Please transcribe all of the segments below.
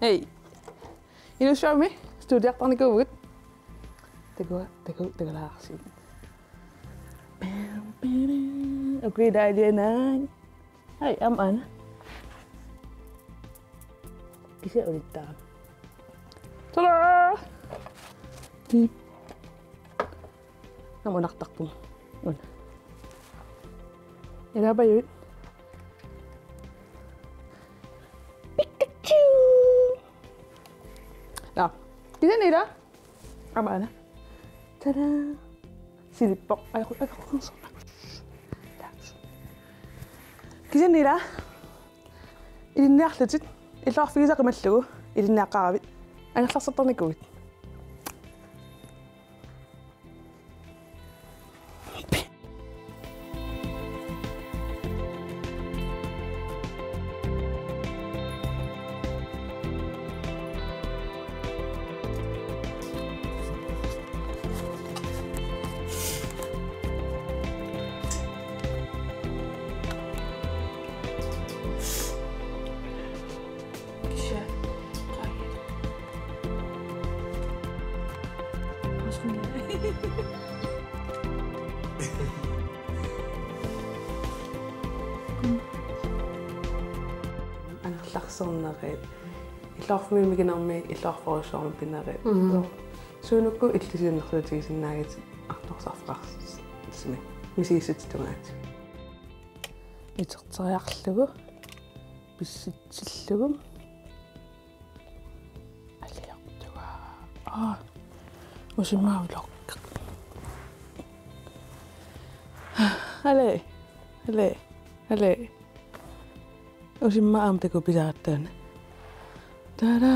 Hey, you show me? Studiak tani ko wit. Tego laksi. Okay, dah dia na. Hey, aman. Kisah ulit ta. Tada! Kamu nak tak pun. Ini apa yun? Pikachu! Nah, kita ni dah. Apa na? Tada! Silipok. Aku langsung. Kita ni dah. Ini nak legit. Illa fiisa qamallugu ilina qaabit ana xassatani kuwit Sonnareet illarfumi miginarmi illarforussarmu pinnareet suunukku illisiunnerlutigisinnaagit artorsarfaqars simi misiissittugaat iterteriarlugu pissitsillugum aliartuga usimmaulorqa ale usimma amtaku pisaattaan tada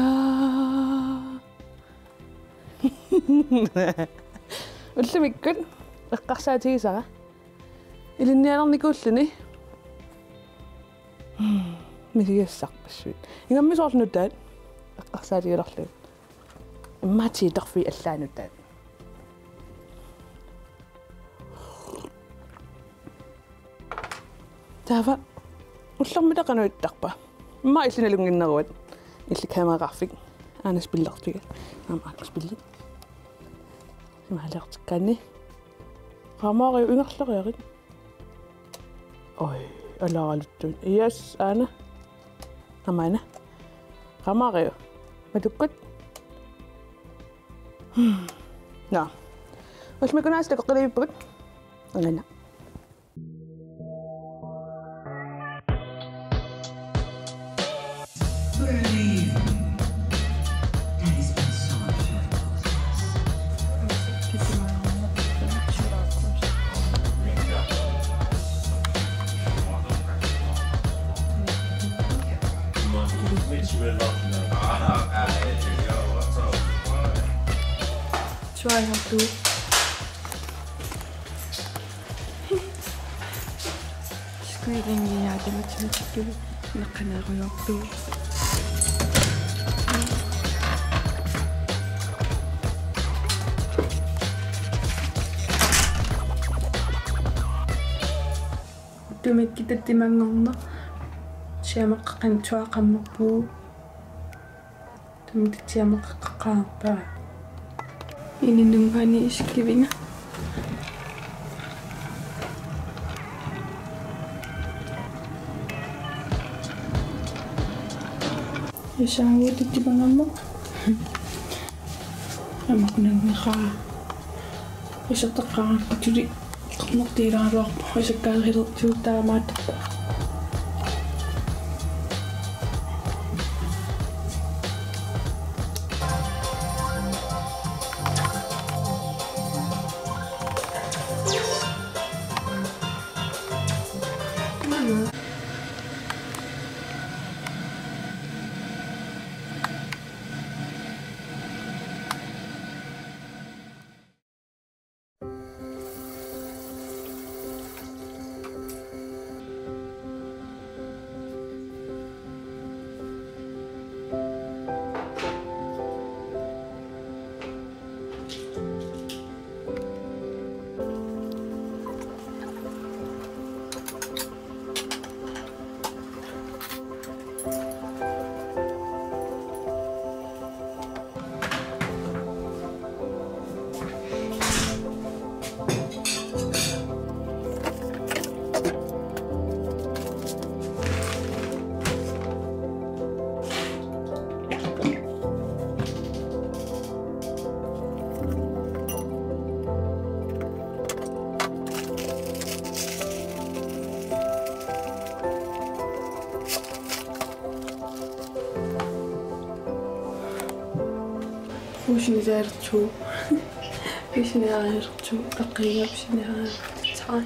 ullumikkut eqqarsaatigisara ilinnianernikuulluni misigassarpassuit ingammisoorlunuttaat eqqarsaatigilarlu immaatiiterfi allaanuttaat tava уллэрмилақануиттарпа имма иллиналунгиннеруат илликамеқарфик аанас пиллартига аамаакс пилли имаалертиккаани рамаари унгерлериарит ой алааралуттун иас аана амаана рамаариу матуккут на осмекунаас таққилиппут ангана Try how to. Screening ya dengan macam nak kena royak tu. Tumit kita timangong na siya makakantua kamu po. Tumit siya makakakapa. Ini nungani iskibinga. Isang wuti tibangan mo. Amak nangaka. Isa taka paturi. Kamu tidak rock. Isa kahit juta mata. وشني زارتشو وشني عارتشو رقية وشني عارتشان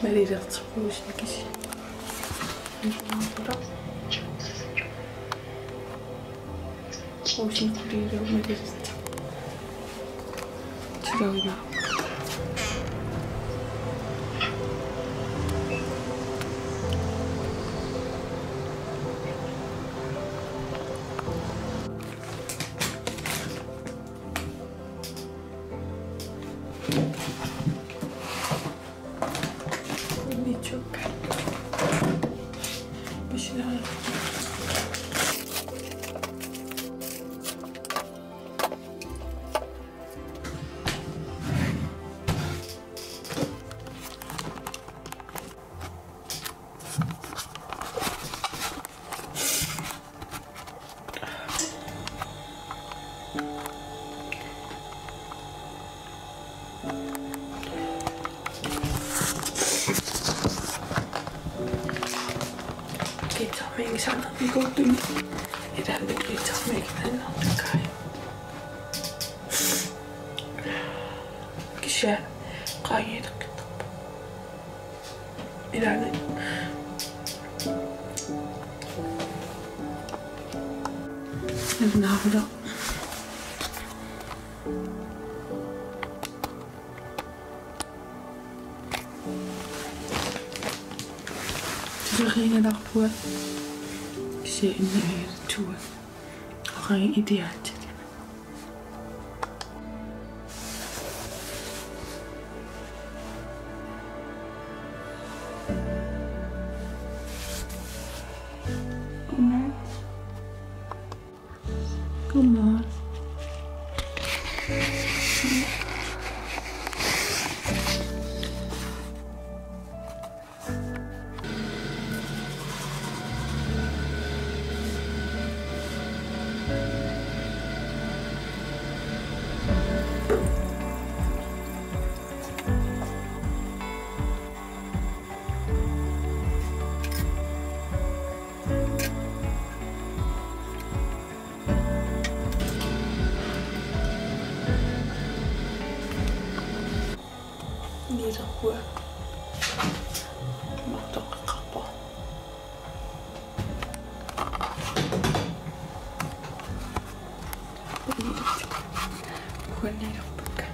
مالي رقتشو وشني كيشي وشني كوريرو مالي رقتشو تراوينا Sana ikutin idalit kita mekitan ng kaya kisya kaya kita idalit nagnahudak Terima kasih. شيء إنه توا غاي إديات Come on. Nira gue matok ke kapal gue nira bukan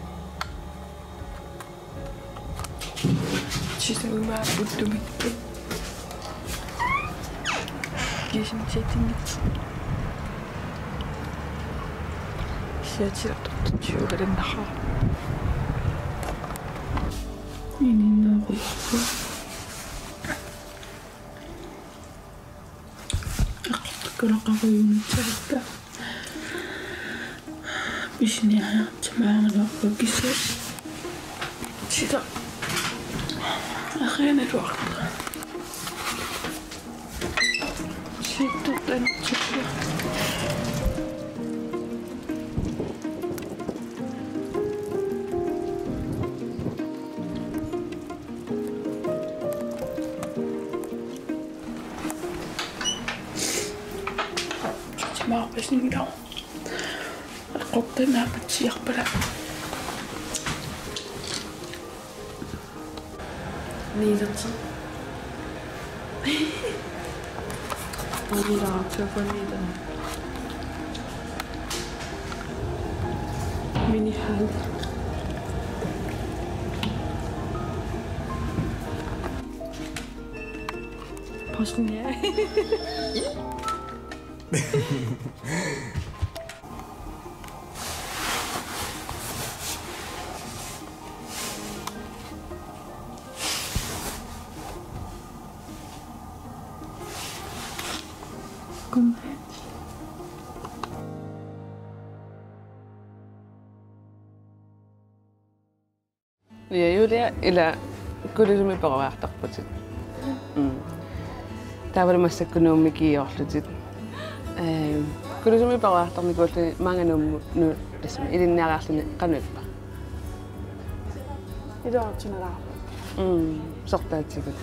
Cisa gue butuh itu Gising setting itu Saya tidak tertuju dari nahal Ini nabi Aku tergerak aku yang cerita Bisnya cemang aku bisa Tidak Akhirnya itu waktu Situ dan cerita ما بس نقدر قطنا بتشيخ بلا نيزتي 어디다 저번에는 미니한 벗었냐? Ja julia ila kulisumi paqawaartarputit. Taavalamassa kunuumiki orlutit. Kulisumi paqawaartarnikuulli maanganummu nu tasma ilinnaaraarluni qanuippa. 이러지나라고. sortaatigut.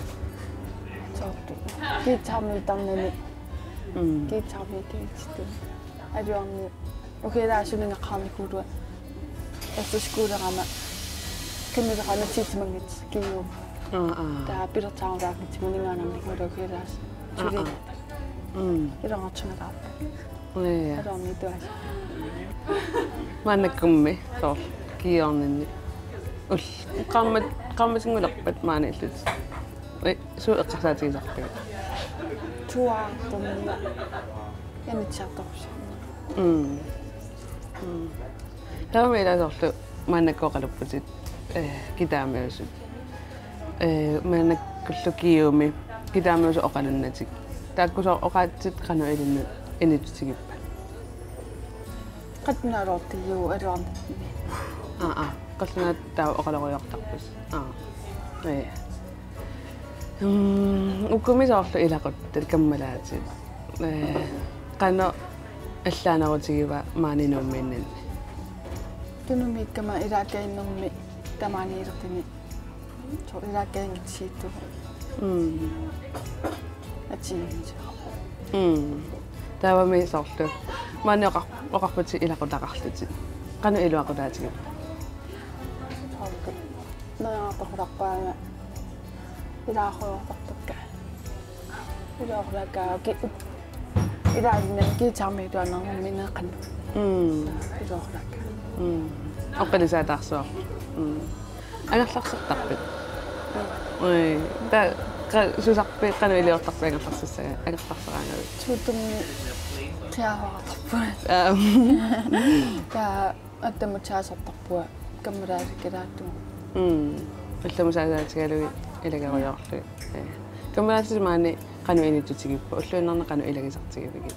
저기 기참을 담는 기참이 되지도 아주 okay der suningaqarni kuulua efterskolerama kanneraqanatiitmangit kiium taa pilertaarutaaqit muningaanarni mulukilaas suli ilangartunalaar ja alorni tuas маннаккумми соор киорнинни ул qammatsingulerpat maanillut суу эққарсаатигисарпига туаартэрнила янитсаартарпси таамаилаасорлу мааннаккоқалуппутит китаамиусут мааннаккуллу киуми китаамиусу оқалуннатик тааккусоо оқаатсит қану илинну инитсигиппа qatnaalortillu aluarni qallunaat taa oqaloruyortarpus ukkumisoorlu ilaquttat kammalaati qanno аллаанерутигива maaninumminnanni tunummiikkama ilaakkainnermi tamaaniilertini so ilaakkaingitsittu atsinit таавами соорлу маани оқарпути илақутақарлути қану илуақутаатигип сорку наартоқуларпаама илаахуортартакка илаахулаккаа ки илаалиннан китаамиитуаннарминеққан илаахулакка оққалисаатаарсуар агерларсертарпит та сусарпи қану илиортарпи агерларсиссага агерларсераангавит сутумми қиааваартарпуа та аттамутсаасартарпуа каммалаасаккалаатту алламусаасаатигалуги илагаруйоорлу каммалаасимаани qanu initutsigippa уллуиннарне qanu iлагисартигипиги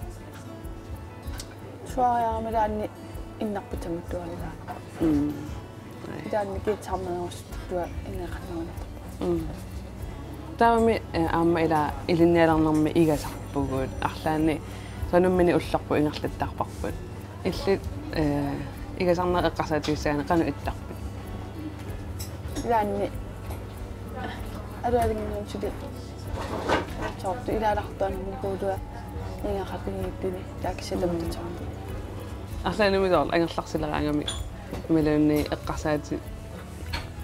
суариарамалаанни иннарпутаматтуалилаа идаанни китсарнерустуа инеқаннуунартарпу таами аама ила илинниалернэрми игасарпугуут арлаани сануммини улларпу ингерлаттаарпарпут иллит игасарнер эққарсаатигиссаани qanu иттарпит идаанни алуалингинуутили сорт илаалартуанни куулуа ингақатигииттини таакисаламтутсарпу арлаанумисоор ангерларсилераангами ималуунни эққарсаати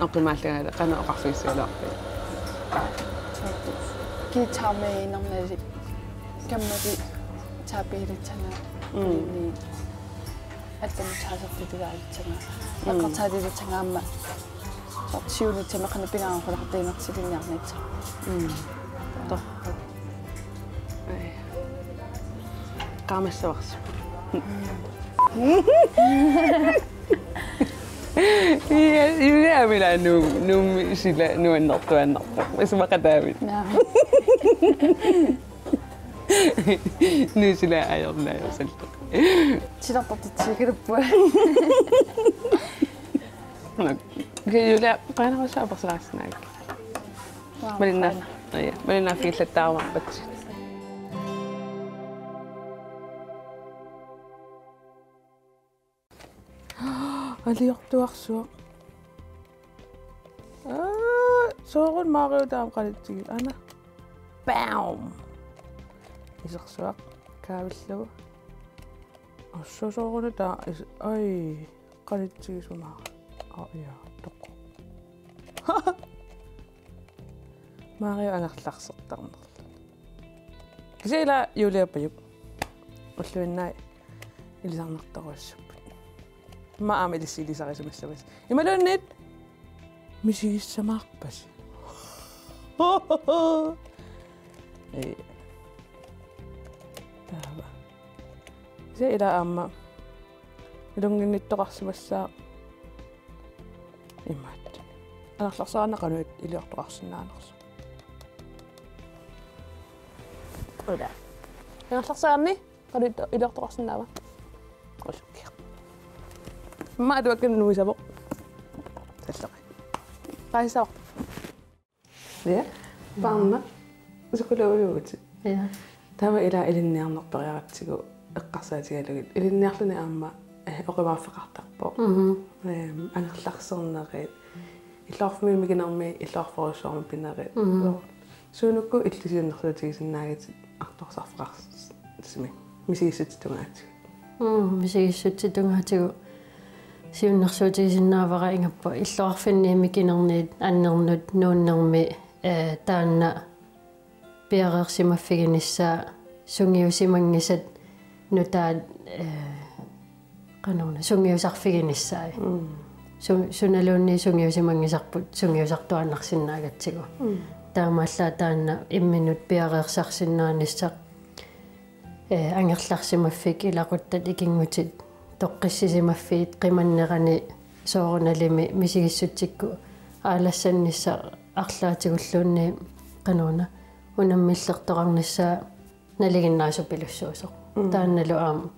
оқимааллагаала qanu оқарсуиссуалаарпи китаамеинернали каммари таапиилитсана ни аттамутсаасартитигаалитсана эққартаалилитсангаама сорт сиунитсама қанапинаанқулартиинерсилинниарнитса торпа qaamassavaqsu юуяамила нуумми сила нуаннартуаннарпа исмақатаавит нисила аёрнаасалта силартартитсигилуппуа юуля qanarusaapersalaarsinaak малинна филлаттаармарпат алиортуарсуа соорун Марио таам қалитсигит ана баум исерсуақ каавиллугу ассосооруна таа ай қалитсигисунаа я тоққо Марио ангерларсертарнерлу кисила юлиаппаюк уллуиннаа илисарнартаруассуппут маами лиссилисарисумассамас ималууннит мисигиссамаарпас таава зеила аама илунгинниттоқарсимассаа имаат анерларсаанақануит илиортоқарсинаанерсу ода анерларсаанни qanut илиортоқарсинаава осукки ما أدوك إنه يسبق تسلقي قاي ساق يا بعمر زكولو يوتي تابع إلى النير نقطة يعتقو القصاتي اللي النير لنا أما أقرب فقط تقبل أنا خلصنا غير يلاف من مجنون مي يلاف فرشام بينا غير سونكو إتلسين نخلتي سناعي أقطع صفقة اسمي مسيسة تمات мисигиссутситунгаатигу сиуннэрсуутигисиннаавара ингаппа иллоарфинниими кинерниит аннернут нууннерми таанна пиареерсимаффигиниссаа сунгиусимангисат нутаат канорна сунгиусарфигиниссаа суналуунни сунгиусимангисарпут сунгиусартуаннарсинаагатсигу таамааллаа таанна имминут пиареерсарсиннаанissaq ангерларсимаффик илақуттат икингутит тоққиссисимаффиит қиманнерани соорналими мисигиссутсикку аалассаннисса арлаатигуллуунни канорна унаммиллертоқарниссаа налигиннаасупилуссуусо таанналу аама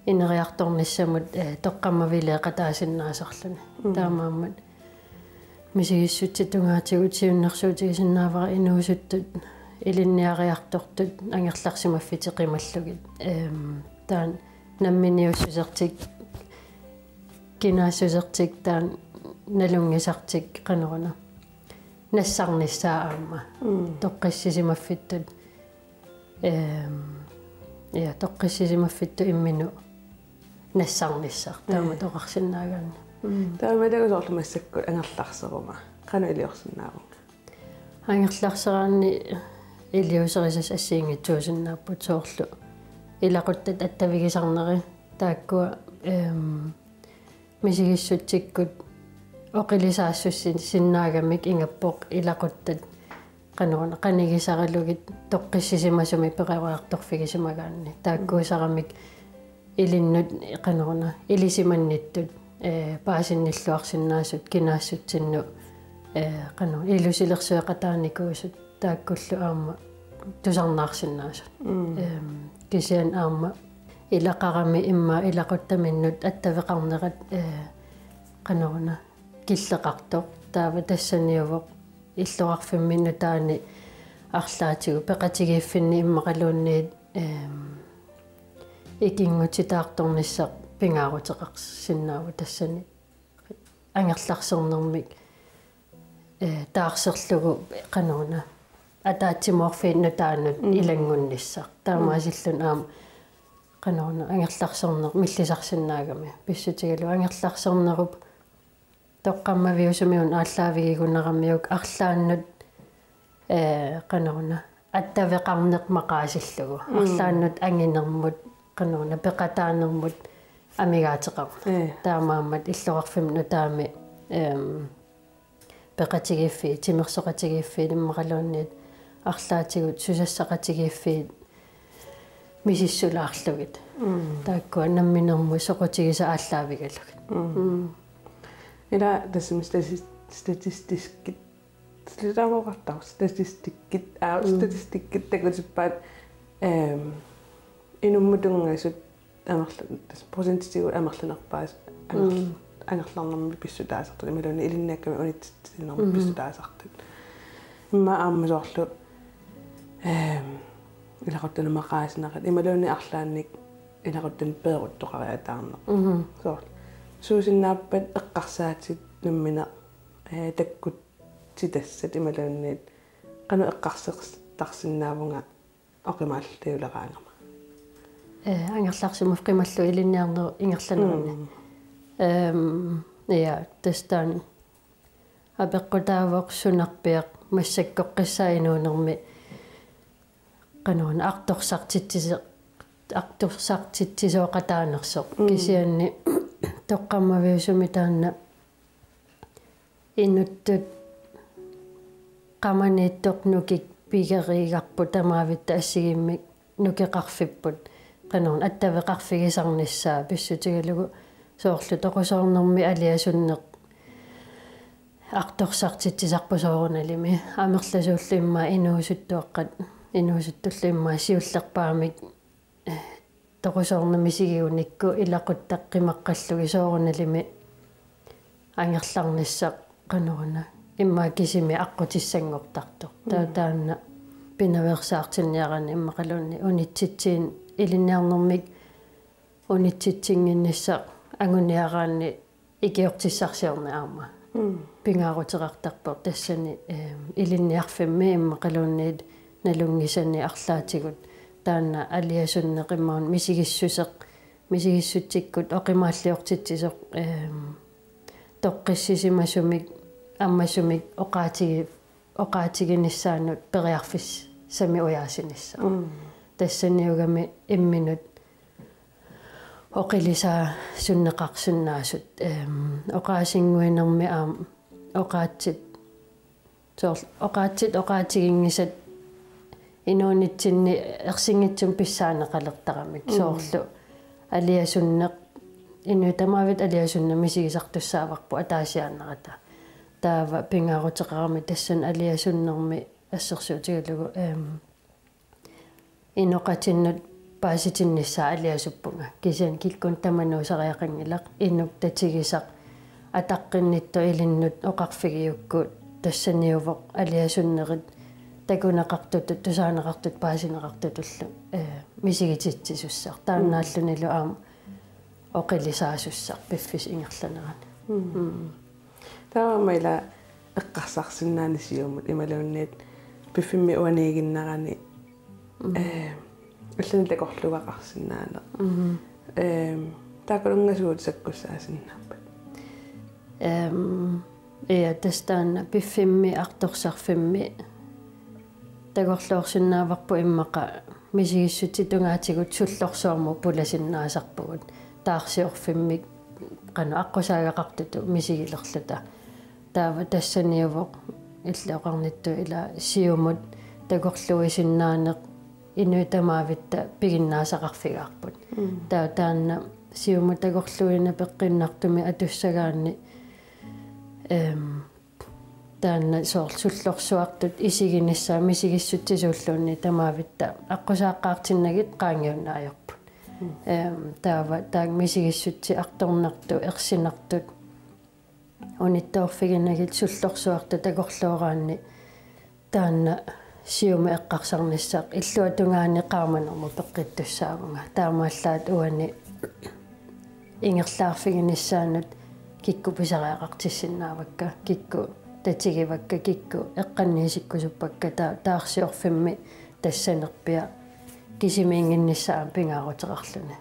инериарторниссамут тоққаммавилеэ қатаасиннаасарлуни таамааммат мисигиссутситунгаатигут сиуннэрсуутигисиннаавара инуусуттут илинниариартортут ангерларсимаффитеқималлугит таан намминиуссусертик кинаассусертик таан налунгисартик канорна нассарниссаа аама тоққиссисимаффиттут тоққиссисимаффитту иммину нассарниссар таама тоқарсинаагаана таамадагусоорлумассаккут ангерларсерума қана илиорсинааву ангерларсераанни илиусерисас ассиингитсуусиннааппут соорлу илақуттат аттавигисарнери тааккуа мисигиссутсиккут оқилисаассуссин синнаагамик ингаппоқ илақуттат канорна канигисаралугит тоққиссисимасуми пеқаруарторфигисимагаанни тааккуусарамик илиннут канорна илисиманниттут паасинниллуарсиннаасут кинаассутсинну канор илусилерсуақатааникуусут тааккуллу аама тусарнаарсиннаасут кисиан аама илақарами имма илақуттаминнут аттавеқарнерат канорна киллеқартоқ таава тассаниувоқ иллуарфимминну таани арлаатигу пеқатигииффинни иммақалуунниит икингутитаарторниссақ пингаарутеқарсиннааву тассани ангерларсернэрмик таарсерлугу канорна атаатсиморфиинну таанут илангунниссақ таамаасиллун аама канорна ангерларсернер миллисарсиннаагами писсутигалу ангерларсернеруп тоққаммавиусумиун ааллаавигигунерамиук арлааннут канорна аттавеқарнеқ мақаасиллугу арлааннут ангинермут канорна пеқатаанермут амигаатеқар таамааммат иллоқарфимну таами пеқатигиффи тимерсоқатигиффи иммақалуунниит арлаатигут сусассақатигиффи мисиссулаарлугит тааккуа намминерму соқутигиса ааллаавигалугит ила тассим статистискит слитавоқартар статистиккит статистиккит такутиппаат инуммутунгасут амерлу процентитигут амерлунерпаас ангерларнэрми писсутаасартут ималуни илиннаакками унитсиннэрми писсутаасартут имма ааммасоорлу илақуттана мақаасинерат ималуни арлаанник илақуттан пееруттоқариатаарнер соор суусиннааппат эққарсаатит наммина таккут титассат ималуунниит қану эққарсеқартарсинаавунга оқимааллиулераангама ангерларсимуф қималлу илинниарнеру ингерланерни я тестан абеққутаавоқ сунарпиақ массаккоққиссаинуунерми кануун арторсартитсисоқатаанерсоқ кисианни тоққаммавиусуми таанна инуттут qamaniittoq nukik pigeriigarpu tamaavitта ассигиммик нукеқарфиппут qanорн аттавеқарфигисарнissaа писсутигалугу соорлу тоқусоорнэрми алиасуннеқ арторсартитсисарпусоорналими амерласууллимма инуусуттуаққат инуусуттуллимма сиуллерпаамик тоқусоорнами сигиуникку илақуттаққимаққаллуги соорналими ангерларниссақ qanорна имма кисими аққутиссангортартор таанна пинаверсаартинниарани иммақалуунни унитситсиин илинниарнэрмик унитситсингиннисса агуниараанни икиортиссарсиорни аама пингаарутерартарпор тассани илинниарфимми иммақалуунниит налунгисани арлаатигут таанна алиасуннеқиммаун мисигиссусеқ мисигиссутсиккут оқимааллиортитсисоқ тоққиссисимасумик аммасумик оқаатигиниссаанут периарфис сами уяасинисса тассаниугами имминут оқилиса суннеқарсуннаасут оқаасингуинерми оқаатсит оқаатигингисат инуунитсинни ерсингитсум писсаанеқалертарамик соорлу алиасуннеқ инуутамаавит алиасунна мисигисартуссааварпу атаасиаанерата таава пингаарутеқарами тассан алиасуннерми ассерсуутигалугу иноқатиннут пааситиннissaa алиасуппунга кисиан килкун тамануусариақангилақ иннук татигисақ атаққиннитту илиннут оқарфигиуккуут тассаниувоқ алиасуннерит такунеқартут тусаанеқартут паасинеқартутуллу мисигититсисуссаар тааннааллунилу аама оқилисаасуссаар пиффис ингерланерани таамаила эққарсарсиннаанисиумут ималуунниит пиффимми уанигиннерани аллани такорлугақарсинаане таакалунгасуут саккуссаасиннарпат тастанна пиффимми арторсарфимми такорлуорсиннааварпу иммақа мисигиссути тунгаатигут суллорсуарму пуласиннаасарпугут таарсиорфиммик qanu аққусаагақартуту мисигилерлута таава тассаниувоқ иллеоқарнитту ила сиумут такорлуисиннаанеқ инуитамаавитта пигиннаасақарфигаарпут таанна сиумут такорлуина пеққиннартуми атуссагаанни таанна соорлсуллорсуартут исигиниссаа мисигиссутсисууллуунни тамаавитта аққусааққаартиннагит qaangiunnaajorput таава тааг мисигиссутси арторнарту ерсинартут униттаорфигинагит суллорсуарта такорлуораанни таанна сиума эққарсарниссаақ иллуатунгаани qaamанерму пеққиттуссаавнга таамааллаат уани ингерлаарфигиниссаанут кикку писариақартиссиннаавакка кикку татигивакка кикку эққанниисиккусуппакка таарсиорфимми тассанерпиа кисимиингиннissaа пингаарутерарлуни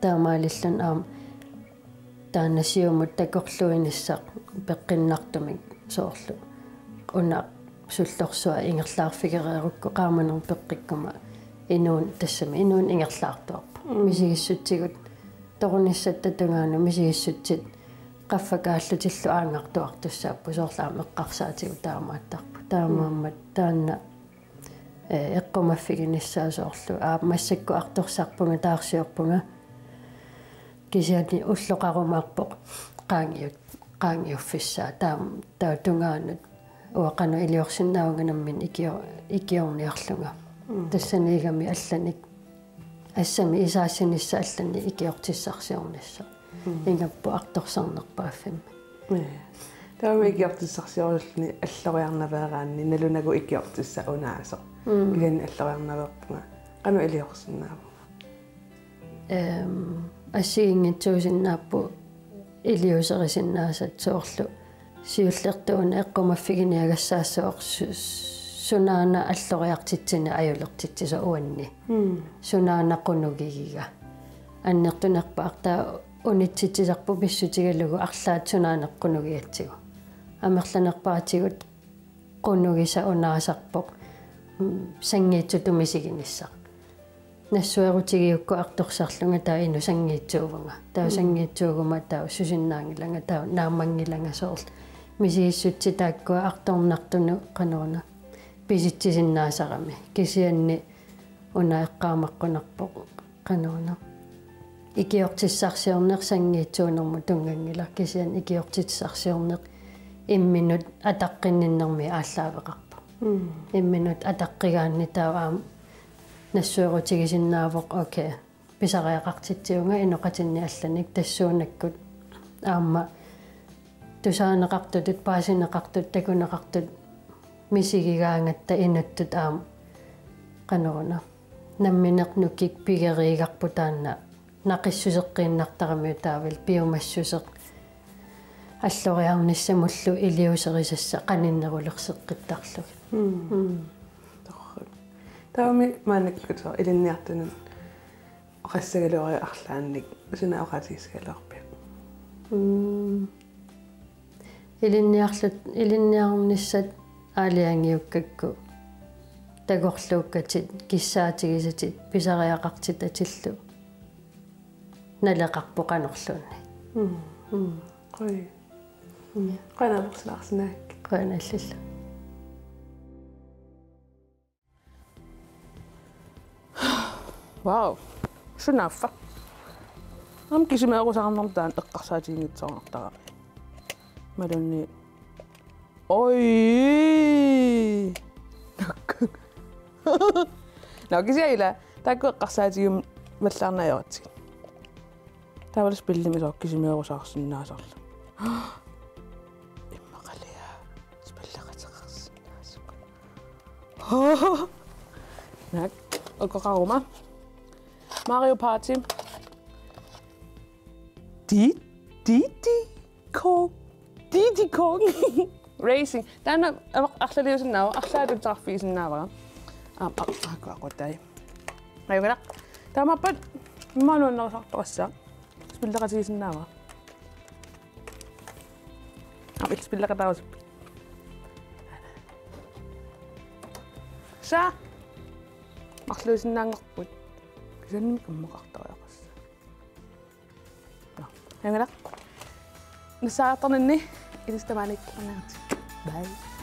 таамаалиллун аам тааннасиумут такорлуиниссақ пеққиннартумик соорлу уна суллорсуа ингерлаарфигереерукку qaamанер пеққиккума инуун тассами инуун ингерлаартуарпа мисигиссутсигут торунissat татунгаану мисигиссутсит qaffakaallutилlu аангартуартуссааппу соорлаама эққарсаатигу таамааттарпу таамааммат таанна эққумаффигиниссаа соорлу массакку арторсарпунга таарсиорпунга кисиани уллоқарумаарпоқ qaangiuffissаа таутунгаанут уақану илиорсиннаавнганаммин икиорниарлунга тассанигами алланик ассами исаассинисса аллани икиортиссарсиорнисса ингаппу арторсарнерпааффим таами икиортиссарсиорлни аллориарнавеераанни налунагу икиортисса унаасо игани аллориарнавеерпунга qaну илиорсиннааву ассигингитсуусиннааппу илиусерисиннаасат соорлу сиуллертууна эққумаффигиниагассаассуор сунаана аллориартитсина аюлертитсиса уанни сунаана qunugigига аннертунерпа артаа унитситсисарпу писсутигалугу арлаат сунаанеққунугиатсигу амерланерпаатигут qunugisa унаасарпоқ сангиитсутумисигиниссақ нассуерутигиукку арторсарлунга таа ину сангиитсуувнга таа сангиитсуугума таа сусиннаангиланга таа наамангиланга соорл мисигиссутси тааккуа арторнартуну qanорна писитсисиннаасарами кисианни унаэққаамаққунарпоқ qanорна икиортиссарсиорнер сангиитсуунерму тунгангила кисиан икиортиссарсиорнер имминут атаққинниннерми ааллаавеқарпа имминут атаққигаанни таа нассуерутигисиннаавоқ окей писариақартитсиунга иноқатинни алланик тассуунаккут аама тусаанеқартутут паасинеқартут такунеқартут мисигигаангатта инуттут аама qanорна намминеқнукик пигериигарпу таанна нақиссусеққииннартарамиу таавил пиумассусеқ аллориарниссамуллу илиусерисасса qassagaluari arlaannik usuna oqatiisgalorpi илинниарнissat аалиангиуккакку тагорлууккатит киссаатигисатит писариақартит атиллу налеқарпоқанерлуунни qoi qanalersilaarsiнаак qanaallilla Wow. Shunaffa. Am kisimeerusarnertaan eqqarsaatiingitsoornartara. Malunni. Oi. No kisiaila taakku eqqarsaatiigum vallarnaajorti. Taavalas pillimisoq kisimeerusarsinnaasarlu. Immaqalia. Spillaqateqarsinnaasuq. Nak oqaqaruma. Mario Party. Diddy Kong. Racing. Tana aqlaliusinnaava aqlaatuttarfiisinnaavara. Aquaqutai. Ayugala. Tamappat immanuunnerusartorassa. Spillaqatigisinnaavara. Spillaqatausip. Sa aqluusinnaangerput. Kisanni kummoqartariaqassa. No. Ayugala. Nasaartarnanni ilistamaanikkernarti. Bye.